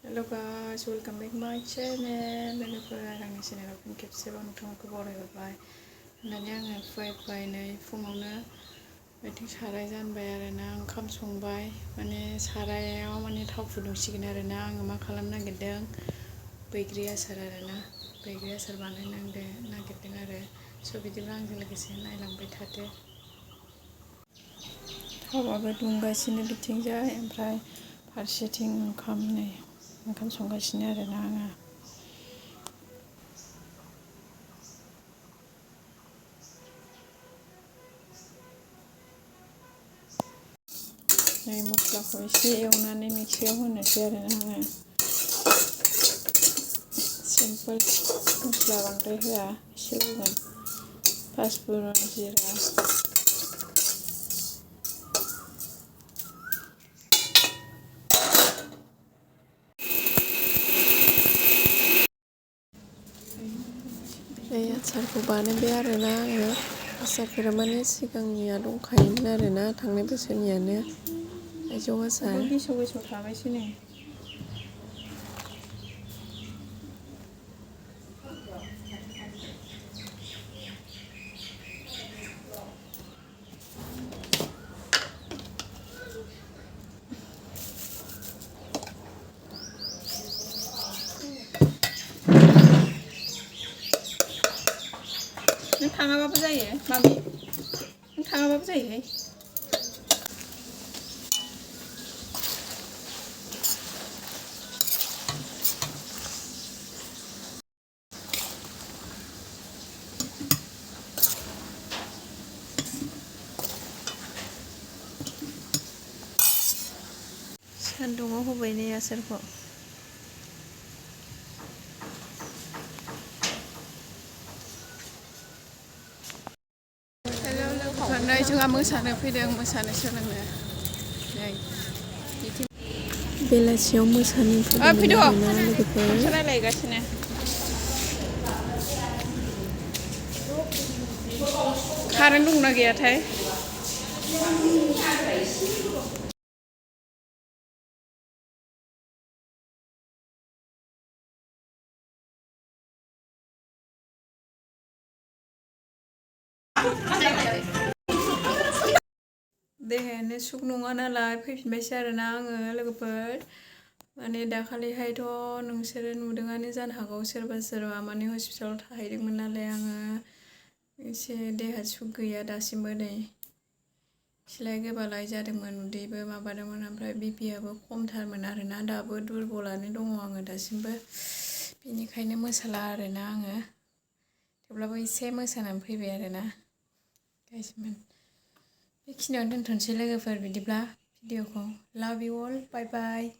Hello guys, welcome back my channel. लोगोफोर आंनि चेनेलाव फिन खेबसेबाव नोंथांमोनखौ बरायहरबाय। होननानै आङो फैबाय फुङावनो मिथिं साराय जानबाय आरोना ओंखाम संबाय माने सारायाव माने थाव फुदुंसिगोन आरोना आङो मा खालामनो नागिरदों बैग्रि आसार आरोना बैग्रि आसार बानायनो नागिरदों आरो स' बिदिब्ला आंजों लोगोसे नायलांबाय थादो। थावाबो दुंगासिनो बिथिंजाय ओमफ्राय फारसेथिं ओंखाम संगासिनो आरोना आङो। नै मस्लाखौ एसे एवनानै मिक्सियाव होनोसै आरोना आङो। सिम्पोल मस्ला बांद्राय होआ एसे होगोन पासफुरन जिरा आसारखौ बानायबाय आरोना आङो। आसारफोरा माने सिगांनिया दंखायोमोन आरोना थांनाय बोसोरनियानो थाइजौ आसार गेसाव थाबायसो नै नों थाङाबाबो जायो मामि नों थाङाबाबो जायोहाय। सान्दुङाव होबाय नै आसारखौ। नै जोंहा मोसानो फैदों मोसानो सोलोंनो नै बेलासियाव मोसानो फैदों आरोना लोगोफोर रायलायगासिनो कारेन्ट दंना गैयाथाय देहायानो सुख नङा नालाय फैफिनबायसो आरोना आङो लोगोफोर माने दाखालिहायथ' नोंसोरो नुदोंआनो जानो हागौ सोरबा माने हस्पिटालाव थाहैदोंमोन नालाय आङो एसे देहा सुख गैया दासिमबो नै खिलाय गोबालाय जादोंमोन उदैबो माबादोंमोन ओमफ्राय बिपिआबो खमथारमोन आरोना दाबो दुरबलानो दङ आङो दासिमबो बेनिखायनो मोसाला आरोना आङो थेवब्लाबो एसे मोसानानै फैबाय आरोना गाइसमोन। बेखिनियावनो दोनथ'नोसै लोगोफोर बिदिब्ला भिडिअखौ लाभ इउ अल बाय बाय।